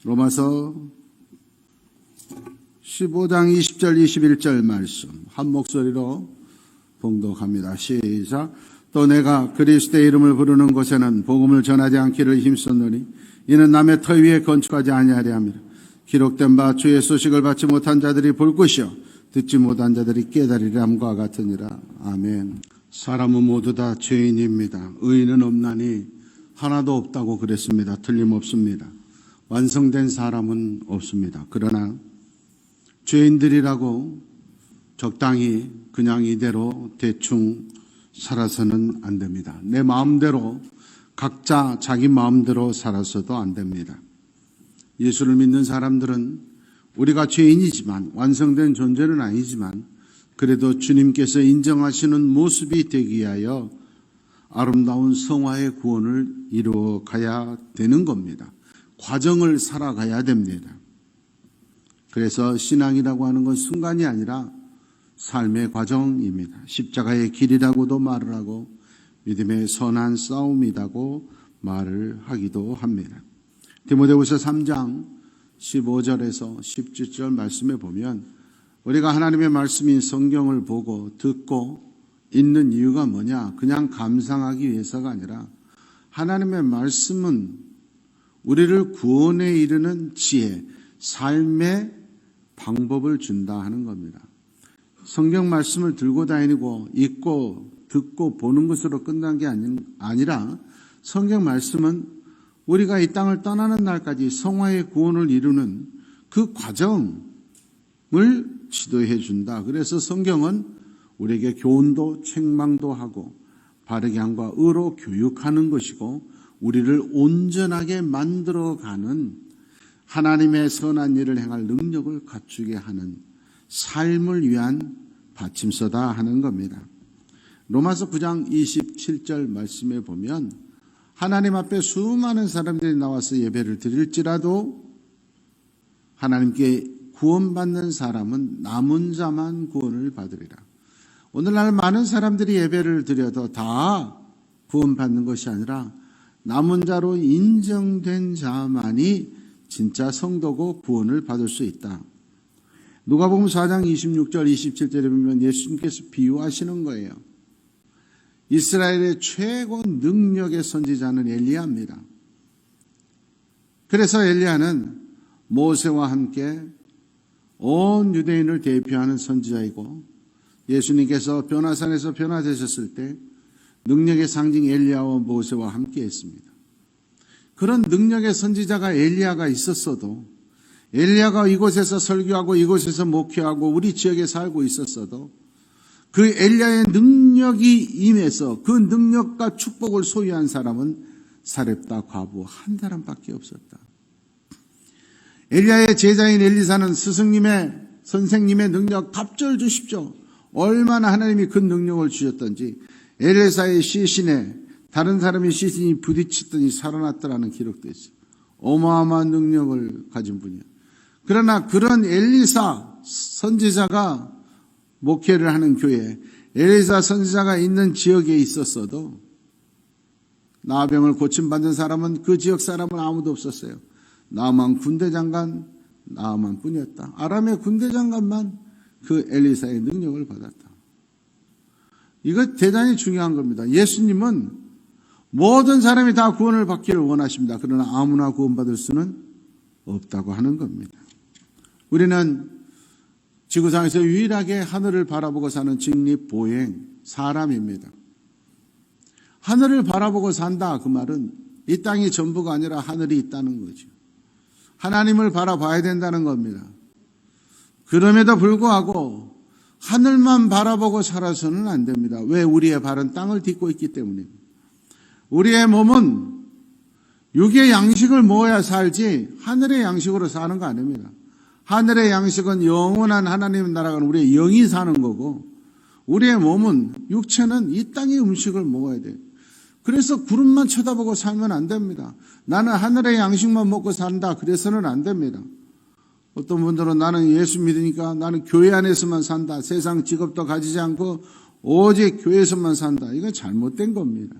로마서 15장 20절 21절 말씀 한 목소리로 봉독합니다. 시작. 또 내가 그리스도의 이름을 부르는 곳에는 복음을 전하지 않기를 힘썼노니 이는 남의 터 위에 건축하지 아니하려 함이라. 기록된 바 주의 소식을 받지 못한 자들이 볼 것이요 듣지 못한 자들이 깨달으리함과 같으니라. 아멘. 사람은 모두 다 죄인입니다. 의인은 없나니 하나도 없다고 그랬습니다. 틀림없습니다. 완성된 사람은 없습니다. 그러나 죄인들이라고 적당히 그냥 이대로 대충 살아서는 안 됩니다. 내 마음대로 각자 자기 마음대로 살아서도 안 됩니다. 예수를 믿는 사람들은 우리가 죄인이지만 완성된 존재는 아니지만 그래도 주님께서 인정하시는 모습이 되기 위하여 아름다운 성화의 구원을 이루어 가야 되는 겁니다. 과정을 살아가야 됩니다. 그래서 신앙이라고 하는 건 순간이 아니라 삶의 과정입니다. 십자가의 길이라고도 말을 하고 믿음의 선한 싸움이라고 말을 하기도 합니다. 디모데후서 3장 15절에서 17절 말씀에 보면 우리가 하나님의 말씀인 성경을 보고 듣고 읽는 이유가 뭐냐? 그냥 감상하기 위해서가 아니라 하나님의 말씀은 우리를 구원에 이르는 지혜, 삶의 방법을 준다 하는 겁니다. 성경 말씀을 들고 다니고 읽고 듣고 보는 것으로 끝난 게 아니라 성경 말씀은 우리가 이 땅을 떠나는 날까지 성화의 구원을 이루는 그 과정을 지도해 준다. 그래서 성경은 우리에게 교훈도 책망도 하고 바르게 함과 의로 교육하는 것이고 우리를 온전하게 만들어가는 하나님의 선한 일을 행할 능력을 갖추게 하는 삶을 위한 받침서다 하는 겁니다. 로마서 9장 27절 말씀에 보면 하나님 앞에 수많은 사람들이 나와서 예배를 드릴지라도 하나님께 구원받는 사람은 남은 자만 구원을 받으리라. 오늘날 많은 사람들이 예배를 드려도 다 구원받는 것이 아니라 남은 자로 인정된 자만이 진짜 성도고 구원을 받을 수 있다. 누가복음 4장 26절 27절에 보면 예수님께서 비유하시는 거예요. 이스라엘의 최고 능력의 선지자는 엘리야입니다. 그래서 엘리야는 모세와 함께 온 유대인을 대표하는 선지자이고 예수님께서 변화산에서 변화되셨을 때 능력의 상징 엘리야와 모세와 함께 했습니다. 그런 능력의 선지자가 엘리야가 있었어도 엘리야가 이곳에서 설교하고 이곳에서 목회하고 우리 지역에 살고 있었어도 그 엘리야의 능력이 임해서 그 능력과 축복을 소유한 사람은 사렙다 과부 한 사람밖에 없었다. 엘리야의 제자인 엘리사는 스승님의 선생님의 능력 갑절 주십시오. 얼마나 하나님이 큰 능력을 주셨던지 엘리사의 시신에 다른 사람의 시신이 부딪혔더니 살아났더라는 기록도 있어요. 어마어마한 능력을 가진 분이에요. 그러나 그런 엘리사 선지자가 목회를 하는 교회, 엘리사 선지자가 있는 지역에 있었어도 나병을 고침받은 사람은 그 지역 사람은 아무도 없었어요. 나만 군대장관 나만 뿐이었다. 아람의 군대장관만 그 엘리사의 능력을 받았다. 이거 대단히 중요한 겁니다. 예수님은 모든 사람이 다 구원을 받기를 원하십니다. 그러나 아무나 구원받을 수는 없다고 하는 겁니다. 우리는 지구상에서 유일하게 하늘을 바라보고 사는 직립보행 사람입니다. 하늘을 바라보고 산다 그 말은 이 땅이 전부가 아니라 하늘이 있다는 거죠. 하나님을 바라봐야 된다는 겁니다. 그럼에도 불구하고 하늘만 바라보고 살아서는 안 됩니다. 왜? 우리의 발은 땅을 딛고 있기 때문입니다. 우리의 몸은 육의 양식을 먹어야 살지 하늘의 양식으로 사는 거 아닙니다. 하늘의 양식은 영원한 하나님 나라가 우리의 영이 사는 거고 우리의 몸은 육체는 이 땅의 음식을 먹어야 돼요. 그래서 구름만 쳐다보고 살면 안 됩니다. 나는 하늘의 양식만 먹고 산다. 그래서는 안 됩니다. 어떤 분들은 나는 예수 믿으니까 나는 교회 안에서만 산다. 세상 직업도 가지지 않고 오직 교회에서만 산다. 이건 잘못된 겁니다.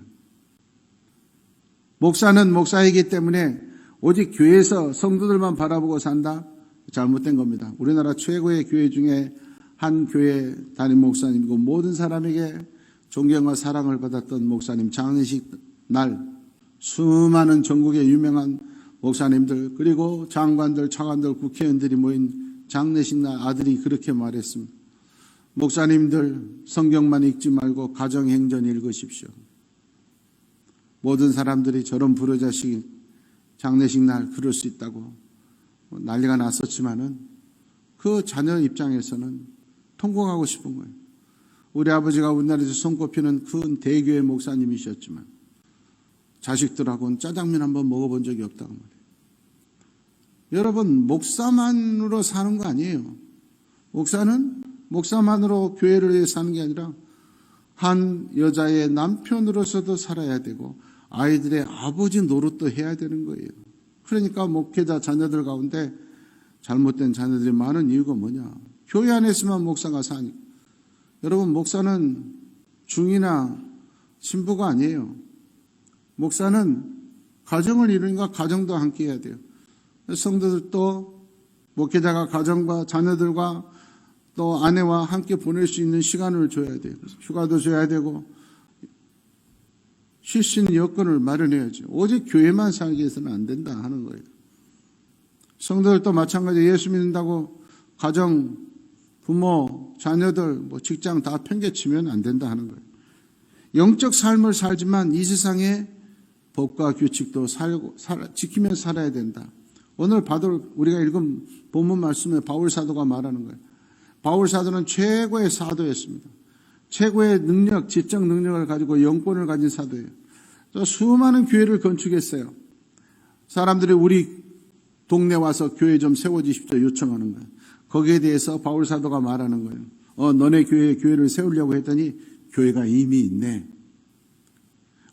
목사는 목사이기 때문에 오직 교회에서 성도들만 바라보고 산다? 잘못된 겁니다. 우리나라 최고의 교회 중에 한 교회 담임 목사님이고 모든 사람에게 존경과 사랑을 받았던 목사님, 장례식 날 수많은 전국의 유명한 목사님들 그리고 장관들, 차관들, 국회의원들이 모인 장례식 날 아들이 그렇게 말했습니다. 목사님들 성경만 읽지 말고 가정행전 읽으십시오. 모든 사람들이 저런 불효자식 장례식 날 그럴 수 있다고 난리가 났었지만은 그 자녀 입장에서는 통곡하고 싶은 거예요. 우리 아버지가 우리나라에서 손꼽히는 큰 대교회 목사님이셨지만 자식들하고는 짜장면 한번 먹어본 적이 없다고 말해요. 여러분, 목사만으로 사는 거 아니에요. 목사는 목사만으로 교회를 위해 사는 게 아니라 한 여자의 남편으로서도 살아야 되고 아이들의 아버지 노릇도 해야 되는 거예요. 그러니까 목회자 자녀들 가운데 잘못된 자녀들이 많은 이유가 뭐냐? 교회 안에서만 목사가 사니까. 여러분, 목사는 중이나 신부가 아니에요. 목사는 가정을 이루니까 가정도 함께 해야 돼요. 성도들도 목회자가 가정과 자녀들과 또 아내와 함께 보낼 수 있는 시간을 줘야 돼요. 휴가도 줘야 되고 쉴 수 있는 여건을 마련해야죠. 오직 교회만 살기 위해서는 안 된다 하는 거예요. 성도들도 마찬가지. 예수 믿는다고 가정, 부모, 자녀들, 직장 다 팽개치면 안 된다 하는 거예요. 영적 삶을 살지만 이 세상에 법과 규칙도 지키며 살아야 된다. 오늘 우리가 읽은 본문 말씀에 바울 사도가 말하는 거예요. 바울 사도는 최고의 사도였습니다. 최고의 능력, 지적 능력을 가지고 영권을 가진 사도예요. 또 수많은 교회를 건축했어요. 사람들이 우리 동네 와서 교회 좀 세워주십시오 요청하는 거예요. 거기에 대해서 바울 사도가 말하는 거예요. 너네 교회를 세우려고 했더니 교회가 이미 있네.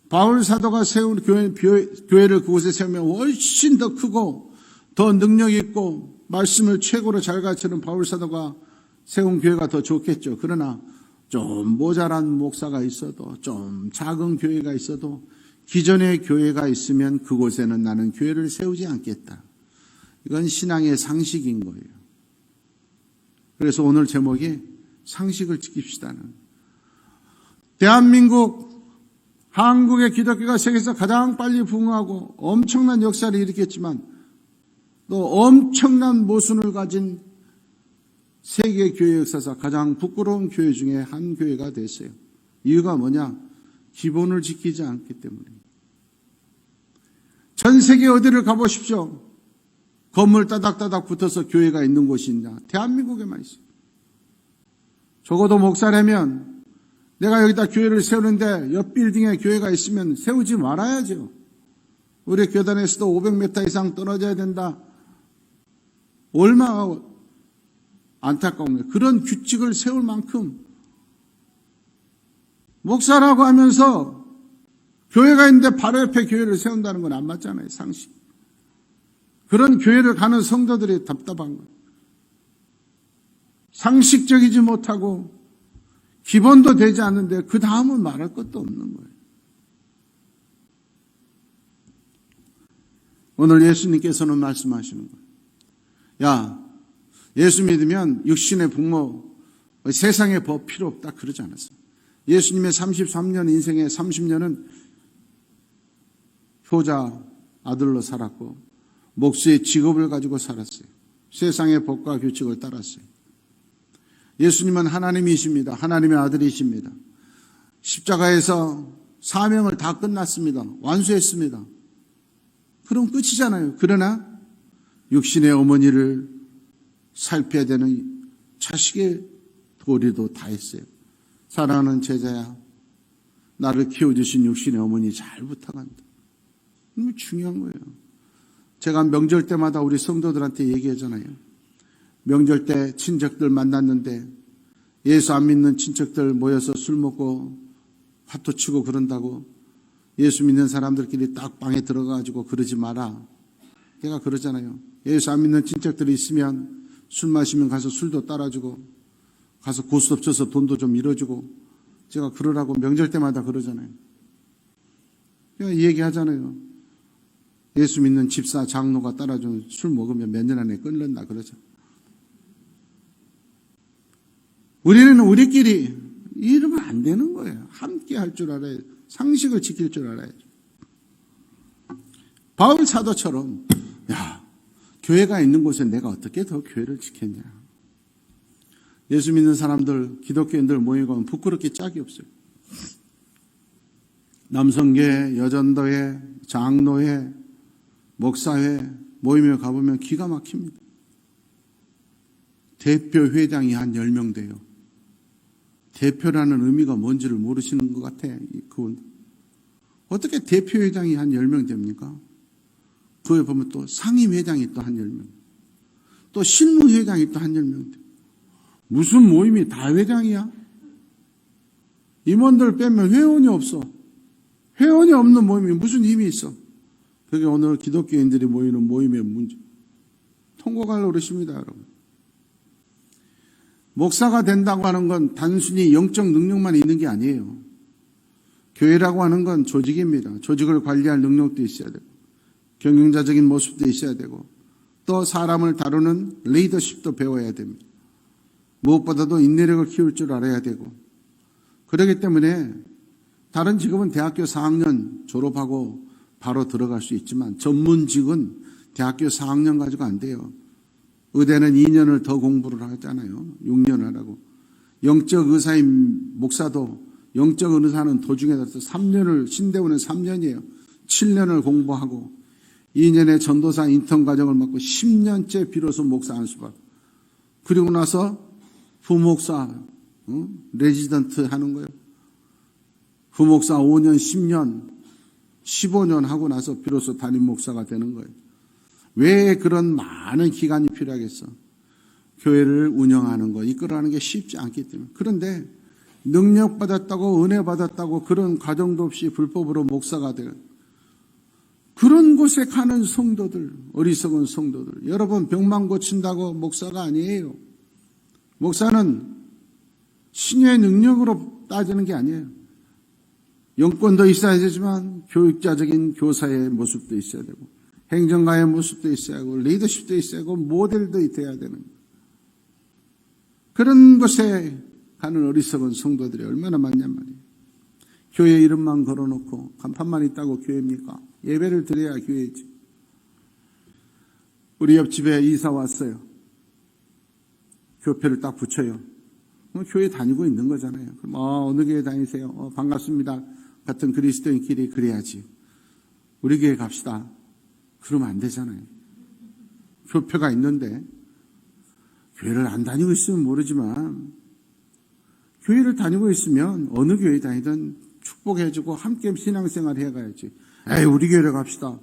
바울 사도가 세운 교회를 그곳에 세우면 훨씬 더 크고 더 능력 있고 말씀을 최고로 잘 가르치는 바울 사도가 세운 교회가 더 좋겠죠. 그러나 좀 모자란 목사가 있어도 좀 작은 교회가 있어도 기존의 교회가 있으면 그곳에는 나는 교회를 세우지 않겠다. 이건 신앙의 상식인 거예요. 그래서 오늘 제목이 상식을 지킵시다는. 대한민국, 한국의 기독교가 세계에서 가장 빨리 부흥하고 엄청난 역사를 일으켰지만 또 엄청난 모순을 가진 세계 교회 역사상 가장 부끄러운 교회 중에 한 교회가 됐어요. 이유가 뭐냐? 기본을 지키지 않기 때문입니다. 전 세계 어디를 가보십시오. 건물 따닥따닥 붙어서 교회가 있는 곳이 있냐? 대한민국에만 있어요. 적어도 목사라면 내가 여기다 교회를 세우는데 옆 빌딩에 교회가 있으면 세우지 말아야죠. 우리 교단에서도 500m 이상 떨어져야 된다. 얼마나 안타까운 거예요. 그런 규칙을 세울 만큼 목사라고 하면서 교회가 있는데 바로 옆에 교회를 세운다는 건 안 맞잖아요. 상식. 그런 교회를 가는 성도들이 답답한 거예요. 상식적이지 못하고 기본도 되지 않는데 그 다음은 말할 것도 없는 거예요. 오늘 예수님께서는 말씀하시는 거예요. 야, 예수 믿으면 육신의 부모, 세상의 법 필요 없다 그러지 않았어요. 예수님의 33년 인생의 30년은 효자 아들로 살았고 목수의 직업을 가지고 살았어요. 세상의 법과 규칙을 따랐어요. 예수님은 하나님이십니다. 하나님의 아들이십니다. 십자가에서 사명을 다 끝났습니다. 완수했습니다. 그럼 끝이잖아요. 그러나 육신의 어머니를 살펴야 되는 자식의 도리도 다 했어요. 사랑하는 제자야, 나를 키워주신 육신의 어머니 잘 부탁한다. 너무 중요한 거예요. 제가 명절 때마다 우리 성도들한테 얘기하잖아요. 명절 때 친척들 만났는데 예수 안 믿는 친척들 모여서 술 먹고 화투 치고 그런다고 예수 믿는 사람들끼리 딱 방에 들어가가지고 그러지 마라. 제가 그러잖아요. 예수 안 믿는 친척들이 있으면 술 마시면 가서 술도 따라주고 가서 고스톱 쳐서 돈도 좀 밀어주고 제가 그러라고 명절 때마다 그러잖아요. 제가 이 얘기하잖아요. 예수 믿는 집사, 장로가 따라주는 술 먹으면 몇 년 안에 끊는다 그러죠. 우리는 우리끼리 이러면 안 되는 거예요. 함께 할 줄 알아야, 상식을 지킬 줄 알아야죠. 바울 사도처럼, 야, 교회가 있는 곳에 내가 어떻게 더 교회를 지켰냐. 예수 믿는 사람들, 기독교인들 모이고 하면 부끄럽게 짝이 없어요. 남성교회, 여전도회, 장로회, 목사회 모임에 가보면 기가 막힙니다. 대표 회장이 한 10명 돼요. 대표라는 의미가 뭔지를 모르시는 것 같아. 그분 어떻게 대표 회장이 한 10명 됩니까? 그에 보면 또 상임회장이 또 한 10명, 또 실무회장이 또 한 10명 돼. 무슨 모임이 다 회장이야? 임원들 빼면 회원이 없어. 회원이 없는 모임이 무슨 힘이 있어? 그게 오늘 기독교인들이 모이는 모임의 문제. 통곡할 노릇입니다, 여러분. 목사가 된다고 하는 건 단순히 영적 능력만 있는 게 아니에요. 교회라고 하는 건 조직입니다. 조직을 관리할 능력도 있어야 되고, 경영자적인 모습도 있어야 되고, 또 사람을 다루는 리더십도 배워야 됩니다. 무엇보다도 인내력을 키울 줄 알아야 되고, 그렇기 때문에 다른 직업은 대학교 4학년 졸업하고 바로 들어갈 수 있지만 전문직은 대학교 4학년 가지고 안 돼요. 의대는 2년을 더 공부를 하잖아요. 6년 하라고. 영적 의사인 목사도 영적 의사는 도중에 들어서 3년을, 신대원은 3년이에요. 7년을 공부하고 2년의 전도사 인턴 과정을 맡고 10년째 비로소 목사 안수받고, 그리고 나서 부목사 레지던트 하는 거예요. 부목사 5년, 10년, 15년 하고 나서 비로소 담임 목사가 되는 거예요. 왜 그런 많은 기간이 필요하겠어? 교회를 운영하는 거, 이끌어가는 게 쉽지 않기 때문에. 그런데 능력받았다고, 은혜받았다고 그런 과정도 없이 불법으로 목사가 되는 그런 곳에 가는 성도들, 어리석은 성도들. 여러분, 병만 고친다고 목사가 아니에요. 목사는 신의 능력으로 따지는 게 아니에요. 영권도 있어야 되지만 교육자적인 교사의 모습도 있어야 되고, 행정가의 모습도 있어야 하고, 리더십도 있어야 하고, 모델도 돼야 되는 거예요. 그런 곳에 가는 어리석은 성도들이 얼마나 많냔 말이에요. 교회 이름만 걸어놓고 간판만 있다고 교회입니까? 예배를 드려야 교회이지. 우리 옆집에 이사 왔어요. 교표를 딱 붙여요. 교회 다니고 있는 거잖아요. 그럼 어느 교회 다니세요? 반갑습니다. 같은 그리스도인끼리 그래야지. 우리 교회 갑시다. 그러면 안 되잖아요. 교표가 있는데, 교회를 안 다니고 있으면 모르지만 교회를 다니고 있으면 어느 교회 다니든 축복해주고 함께 신앙생활 해가야지. 에이, 우리 교회를 갑시다.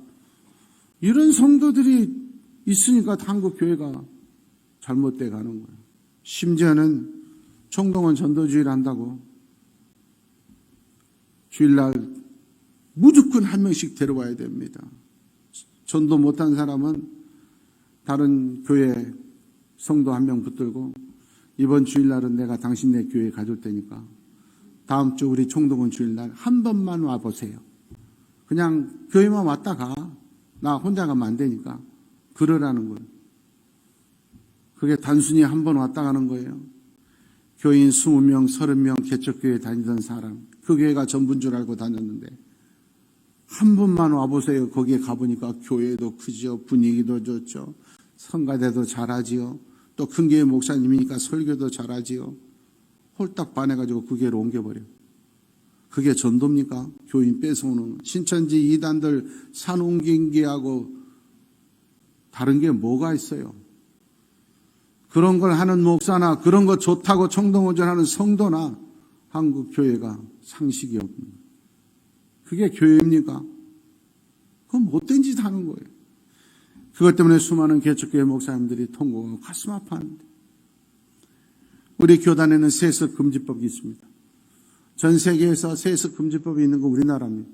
이런 성도들이 있으니까 한국 교회가 잘못돼 가는 거예요. 심지어는 총동원 전도주의를 한다고 주일날 무조건 한 명씩 데려와야 됩니다. 전도 못한 사람은 다른 교회 성도 한 명 붙들고, 이번 주일날은 내가 당신네 교회에 가줄 테니까 다음 주 우리 총동원 주일날 한 번만 와보세요. 그냥 교회만 왔다 가. 나 혼자 가면 안 되니까. 그러라는 거예요. 그게 단순히 한 번 왔다 가는 거예요. 교인 20명, 30명 개척교회 다니던 사람, 그 교회가 전부인 줄 알고 다녔는데 한 번만 와보세요. 거기에 가보니까 교회도 크죠. 분위기도 좋죠. 성가대도 잘하지요. 또 큰 교회 목사님이니까 설교도 잘하지요. 홀딱 반해가지고 그 교회로 옮겨버려요. 그게 전도입니까? 교인 뺏어오는. 신천지 이단들 산 옮기기하고 다른 게 뭐가 있어요? 그런 걸 하는 목사나 그런 거 좋다고 청동원전하는 성도나 한국 교회가 상식이 없는. 그게 교회입니까? 그건 못된 짓 하는 거예요. 그것 때문에 수많은 개척교회 목사님들이 통곡하고 가슴 아파하는데, 우리 교단에는 세습금지법이 있습니다. 전 세계에서 세습금지법이 있는 건 우리나라입니다.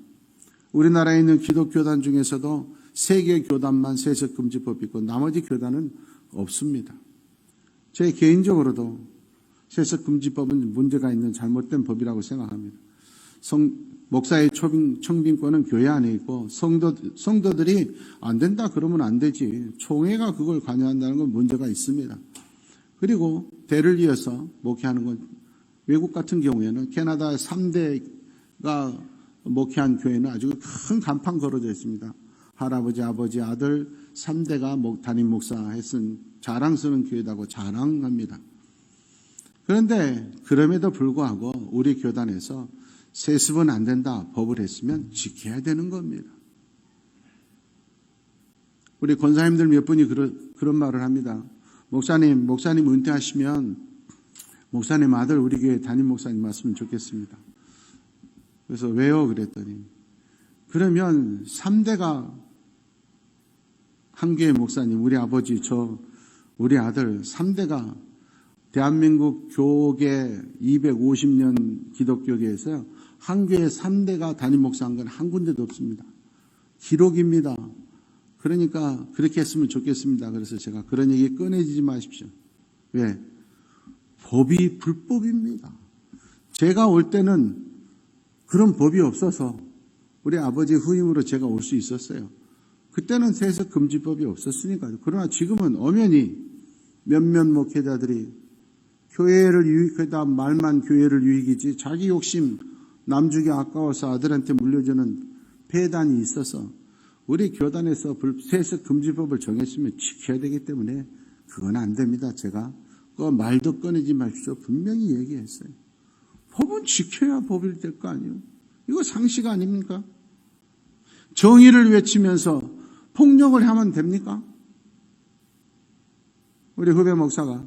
우리나라에 있는 기독교단 중에서도 3개 교단만 세습금지법이 있고 나머지 교단은 없습니다. 제 개인적으로도 세습금지법은 문제가 있는 잘못된 법이라고 생각합니다. 목사의 청빙권은 교회 안에 있고 성도들이 안 된다 그러면 안 되지. 총회가 그걸 관여한다는 건 문제가 있습니다. 그리고 대를 이어서 목회하는 건 외국 같은 경우에는 캐나다 3대가 목회한 교회는 아주 큰 간판 걸어져 있습니다. 할아버지, 아버지, 아들 3대가 담임 목사 했은 자랑스러운 교회다고 자랑합니다. 그런데 그럼에도 불구하고 우리 교단에서 세습은 안 된다 법을 했으면 지켜야 되는 겁니다. 우리 권사님들 몇 분이 그런 말을 합니다. 목사님 은퇴하시면 목사님 아들 우리 교회 담임 목사님 왔으면 좋겠습니다. 그래서 왜요? 그랬더니 그러면 3대가 한 교회 목사님, 우리 아버지, 우리 아들 3대가 대한민국 교계 250년 기독교계에서 한 교회 3대가 담임 목사한 건 한 군데도 없습니다. 기록입니다. 그러니까 그렇게 했으면 좋겠습니다. 그래서 제가 그런 얘기 꺼내지 마십시오. 왜? 법이 불법입니다. 제가 올 때는 그런 법이 없어서 우리 아버지 후임으로 제가 올 수 있었어요. 그때는 세습 금지법이 없었으니까요. 그러나 지금은 엄연히 몇몇 목회자들이 교회를 유익하다 말만 교회를 유익이지 자기 욕심 남주기 아까워서 아들한테 물려주는 폐단이 있어서 우리 교단에서 세습 금지법을 정했으면 지켜야 되기 때문에 그건 안 됩니다. 제가 그 말도 꺼내지 마십시오. 분명히 얘기했어요. 법은 지켜야 법이 될 거 아니에요. 이거 상식 아닙니까? 정의를 외치면서 폭력을 하면 됩니까? 우리 후배 목사가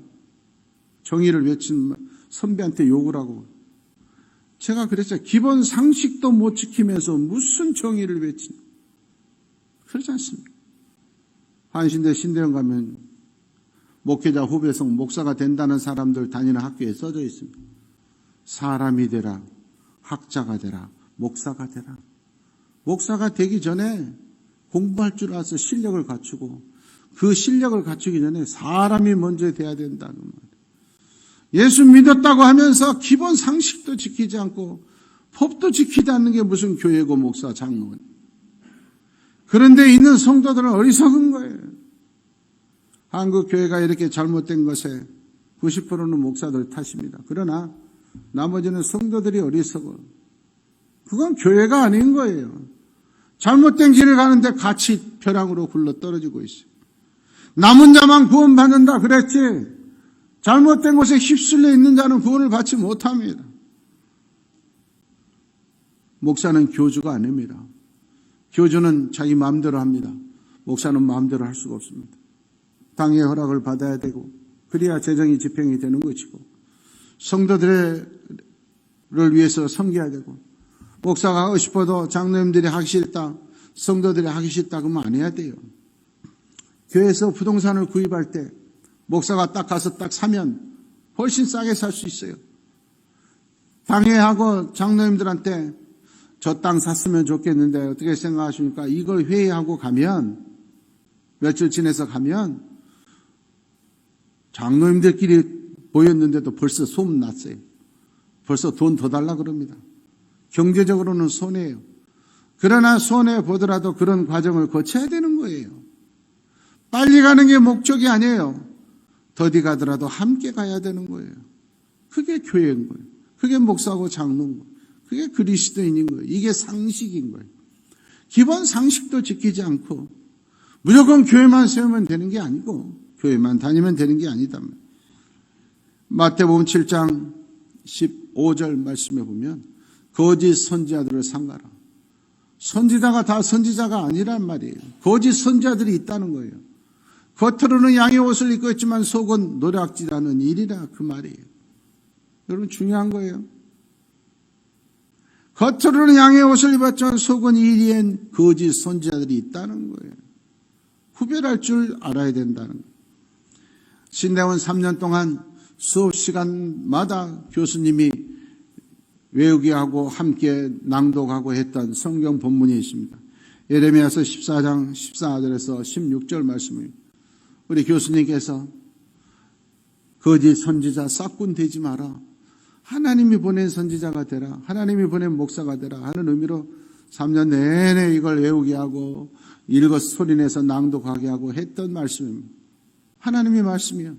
정의를 외친 선배한테 욕을 하고 제가 그랬어요. 기본 상식도 못 지키면서 무슨 정의를 외치냐. 그렇지 않습니다. 한신대 신대원 가면 목회자 후배성 목사가 된다는 사람들 다니는 학교에 써져 있습니다. 사람이 되라, 학자가 되라, 목사가 되라. 목사가 되기 전에 공부할 줄 알아서 실력을 갖추고 그 실력을 갖추기 전에 사람이 먼저 돼야 된다는 말이에요. 예수 믿었다고 하면서 기본 상식도 지키지 않고 법도 지키지 않는 게 무슨 교회고 목사, 장로원. 그런데 있는 성도들은 어리석은 거예요. 한국 교회가 이렇게 잘못된 것에 90%는 목사들 탓입니다. 그러나 나머지는 성도들이 어리석어. 그건 교회가 아닌 거예요. 잘못된 길을 가는데 같이 벼랑으로 굴러 떨어지고 있어요. 남은 자만 구원받는다 그랬지 잘못된 곳에 휩쓸려 있는 자는 구원을 받지 못합니다. 목사는 교주가 아닙니다. 교주는 자기 마음대로 합니다. 목사는 마음대로 할 수가 없습니다. 당의 허락을 받아야 되고 그래야 재정이 집행이 되는 것이고 성도들을 위해서 섬겨야 되고 목사가 하고 싶어도 장로님들이 하기 싫다, 성도들이 하기 싫다 그러면 안 해야 돼요. 교회에서 부동산을 구입할 때 목사가 딱 가서 딱 사면 훨씬 싸게 살 수 있어요. 당회하고 장로님들한테 저 땅 샀으면 좋겠는데 어떻게 생각하십니까? 이걸 회의하고 가면 며칠 지내서 가면 장로님들끼리 모였는데도 벌써 소문났어요. 벌써 돈 더 달라 그럽니다. 경제적으로는 손해예요. 그러나 손해보더라도 그런 과정을 거쳐야 되는 거예요. 빨리 가는 게 목적이 아니에요. 더디 가더라도 함께 가야 되는 거예요. 그게 교회인 거예요. 그게 목사고 장로인 거예요. 그게 그리스도인인 거예요. 이게 상식인 거예요. 기본 상식도 지키지 않고 무조건 교회만 세우면 되는 게 아니고 교회만 다니면 되는 게 아니다. 마태복음 7장 15절 말씀해 보면 거짓 선지자들을 삼가라. 선지자가 다 선지자가 아니란 말이에요. 거짓 선지자들이 있다는 거예요. 겉으로는 양의 옷을 입고 있지만 속은 노략질하는 일이라 그 말이에요. 여러분 중요한 거예요. 겉으로는 양의 옷을 입었지만 속은 이리엔 거짓 선지자들이 있다는 거예요. 구별할 줄 알아야 된다는 거예요. 신대원 3년 동안 수업 시간마다 교수님이 외우게 하고 함께 낭독하고 했던 성경 본문이 있습니다. 예레미야서 14장 14절에서 16절 말씀입니다. 우리 교수님께서 거짓 선지자 싹군 되지 마라. 하나님이 보낸 선지자가 되라, 하나님이 보낸 목사가 되라 하는 의미로 3년 내내 이걸 외우게 하고 읽어 소리내서 낭독하게 하고 했던 말씀입니다. 하나님의 말씀이야.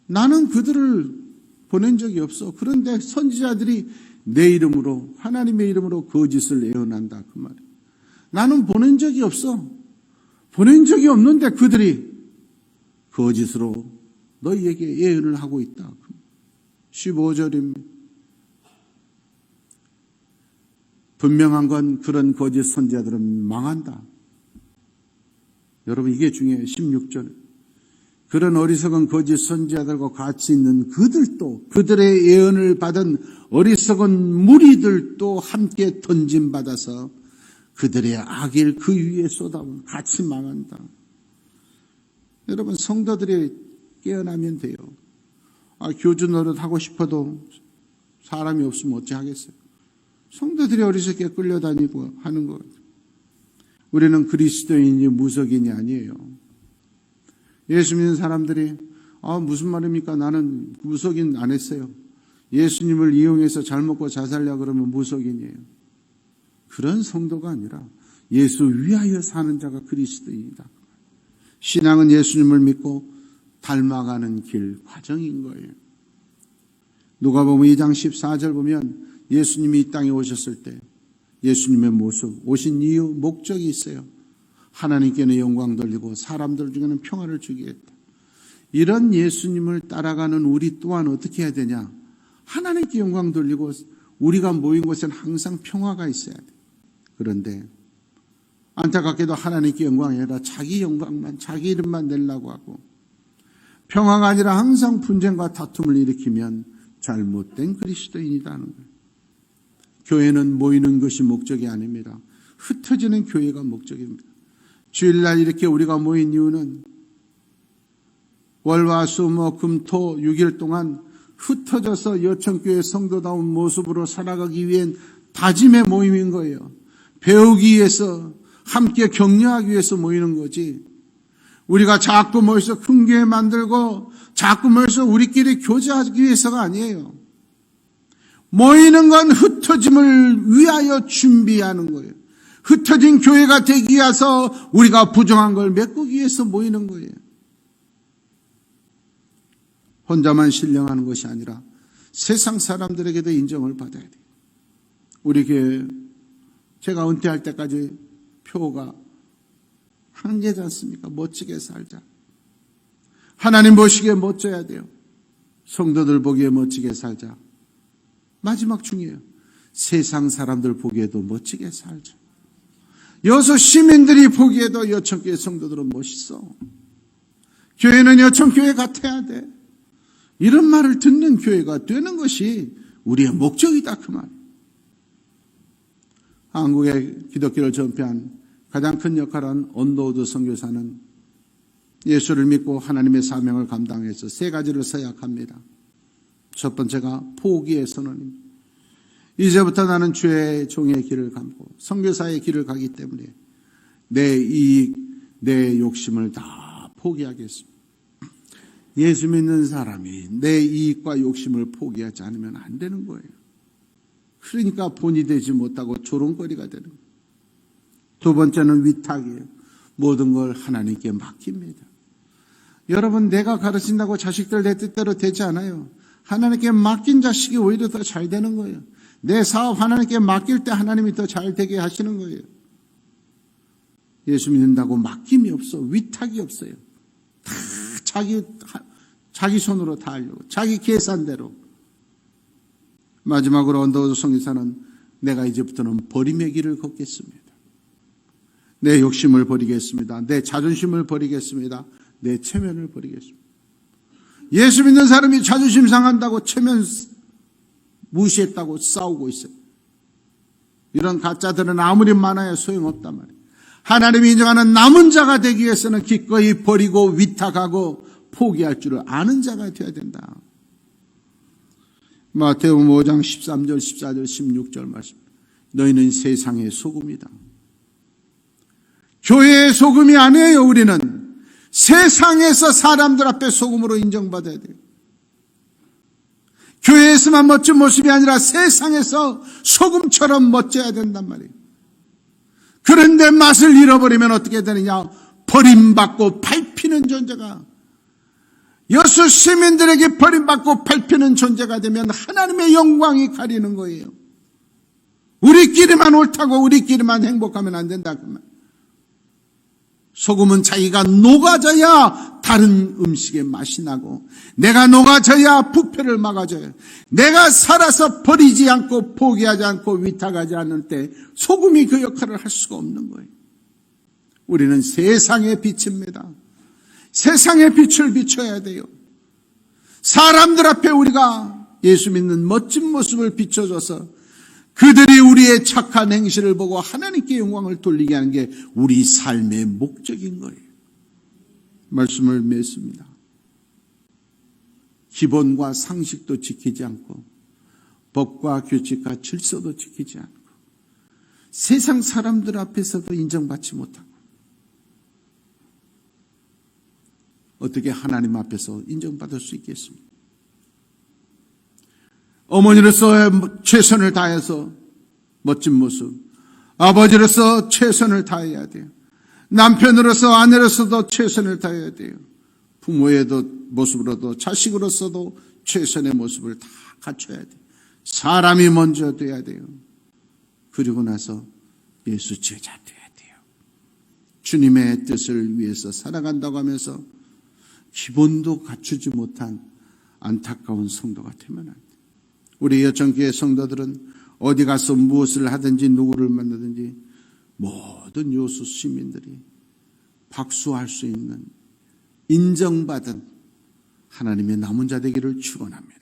나는 그들을 보낸 적이 없어. 그런데 선지자들이 내 이름으로, 하나님의 이름으로 거짓을 예언한다, 그 말이야. 나는 보낸 적이 없어. 보낸 적이 없는데 그들이 거짓으로 너희에게 예언을 하고 있다. 15절입니다. 분명한 건 그런 거짓 선지자들은 망한다. 여러분, 이게 중요해요. 16절. 그런 어리석은 거짓 선지자들과 같이 있는 그들도, 그들의 예언을 받은 어리석은 무리들도 함께 던짐받아서 그들의 악일 그 위에 쏟아부은 같이 망한다. 여러분, 성도들이 깨어나면 돼요. 교주 노릇 하고 싶어도 사람이 없으면 어찌 하겠어요. 성도들이 어리석게 끌려다니고 하는 것. 우리는 그리스도인이 무속인이 아니에요. 예수 믿는 사람들이 무슨 말입니까? 나는 무속인 안 했어요. 예수님을 이용해서 잘 먹고 잘 살려 그러면 무속인이에요. 그런 성도가 아니라 예수 위하여 사는 자가 그리스도인이다. 신앙은 예수님을 믿고 닮아가는 길, 과정인 거예요. 누가복음 2장 14절 보면 예수님이 이 땅에 오셨을 때 예수님의 모습, 오신 이유, 목적이 있어요. 하나님께는 영광 돌리고 사람들 중에는 평화를 주겠다. 이런 예수님을 따라가는 우리 또한 어떻게 해야 되냐? 하나님께 영광 돌리고 우리가 모인 곳에는 항상 평화가 있어야 돼. 그런데 안타깝게도 하나님께 영광이 아니라 자기 영광만, 자기 이름만 내려고 하고 평화가 아니라 항상 분쟁과 다툼을 일으키면 잘못된 그리스도인이라는 거예요. 교회는 모이는 것이 목적이 아닙니다. 흩어지는 교회가 목적입니다. 주일날 이렇게 우리가 모인 이유는 월화 수 목 금 토 6일 동안 흩어져서 여천교회 성도다운 모습으로 살아가기 위한 다짐의 모임인 거예요. 배우기 위해서, 함께 격려하기 위해서 모이는 거지. 우리가 자꾸 모여서 큰 교회 만들고 자꾸 모여서 우리끼리 교제하기 위해서가 아니에요. 모이는 건 흩어짐을 위하여 준비하는 거예요. 흩어진 교회가 되기 위해서 우리가 부정한 걸 메꾸기 위해서 모이는 거예요. 혼자만 신령하는 것이 아니라 세상 사람들에게도 인정을 받아야 돼요. 우리 교회, 제가 은퇴할 때까지 표가 한 개지 않습니까? 멋지게 살자. 하나님 보시기에 멋져야 돼요. 성도들 보기에 멋지게 살자. 마지막 중이에요. 세상 사람들 보기에도 멋지게 살자. 여수 시민들이 보기에도 여천교회 성도들은 멋있어. 교회는 여천교회 같아야 돼. 이런 말을 듣는 교회가 되는 것이 우리의 목적이다, 그 말. 한국의 기독교를 전폐한 가장 큰 역할은 언더우드 선교사는 예수를 믿고 하나님의 사명을 감당해서 세 가지를 서약합니다. 첫 번째가 포기의 선언입니다. 이제부터 나는 주의 종의 길을 감고 선교사의 길을 가기 때문에 내 이익, 내 욕심을 다 포기하겠습니다. 예수 믿는 사람이 내 이익과 욕심을 포기하지 않으면 안 되는 거예요. 그러니까 본이 되지 못하고 조롱거리가 되는 거예요. 두 번째는 위탁이에요. 모든 걸 하나님께 맡깁니다. 여러분, 내가 가르친다고 자식들 내 뜻대로 되지 않아요. 하나님께 맡긴 자식이 오히려 더 잘 되는 거예요. 내 사업 하나님께 맡길 때 하나님이 더 잘 되게 하시는 거예요. 예수 믿는다고 맡김이 없어. 위탁이 없어요. 다 자기 손으로 다 하려고. 자기 계산대로. 마지막으로 언더우드 선교사는 내가 이제부터는 버림의 길을 걷겠습니다. 내 욕심을 버리겠습니다. 내 자존심을 버리겠습니다. 내 체면을 버리겠습니다. 예수 믿는 사람이 자존심 상한다고 체면 무시했다고 싸우고 있어요. 이런 가짜들은 아무리 많아야 소용없단 말이에요. 하나님이 인정하는 남은 자가 되기 위해서는 기꺼이 버리고 위탁하고 포기할 줄을 아는 자가 되어야 된다. 마태복음 5장 13절, 14절, 16절 말씀. 너희는 세상의 소금이다. 교회의 소금이 아니에요. 우리는 세상에서 사람들 앞에 소금으로 인정받아야 돼요. 교회에서만 멋진 모습이 아니라 세상에서 소금처럼 멋져야 된단 말이에요. 그런데 맛을 잃어버리면 어떻게 되느냐? 버림받고 밟히는 존재가, 여수 시민들에게 버림받고 밟히는 존재가 되면 하나님의 영광이 가리는 거예요. 우리끼리만 옳다고 우리끼리만 행복하면 안 된다. 소금은 자기가 녹아져야 다른 음식에 맛이 나고, 내가 녹아져야 부패를 막아줘요. 내가 살아서 버리지 않고 포기하지 않고 위탁하지 않을 때 소금이 그 역할을 할 수가 없는 거예요. 우리는 세상의 빛입니다. 세상의 빛을 비춰야 돼요. 사람들 앞에 우리가 예수 믿는 멋진 모습을 비춰줘서 그들이 우리의 착한 행실을 보고 하나님께 영광을 돌리게 하는 게 우리 삶의 목적인 거예요. 말씀을 맺습니다. 기본과 상식도 지키지 않고 법과 규칙과 질서도 지키지 않고 세상 사람들 앞에서도 인정받지 못하고 어떻게 하나님 앞에서 인정받을 수 있겠습니까? 어머니로서 최선을 다해서 멋진 모습, 아버지로서 최선을 다해야 돼요. 남편으로서 아내로서도 최선을 다해야 돼요. 부모의 모습으로도 자식으로서도 최선의 모습을 다 갖춰야 돼요. 사람이 먼저 돼야 돼요. 그리고 나서 예수 제자 돼야 돼요. 주님의 뜻을 위해서 살아간다고 하면서 기본도 갖추지 못한 안타까운 성도가 되면 안 돼요. 우리 여천교회 성도들은 어디 가서 무엇을 하든지 누구를 만나든지 모든 여수 시민들이 박수할 수 있는 인정받은 하나님의 남은 자 되기를 축원합니다.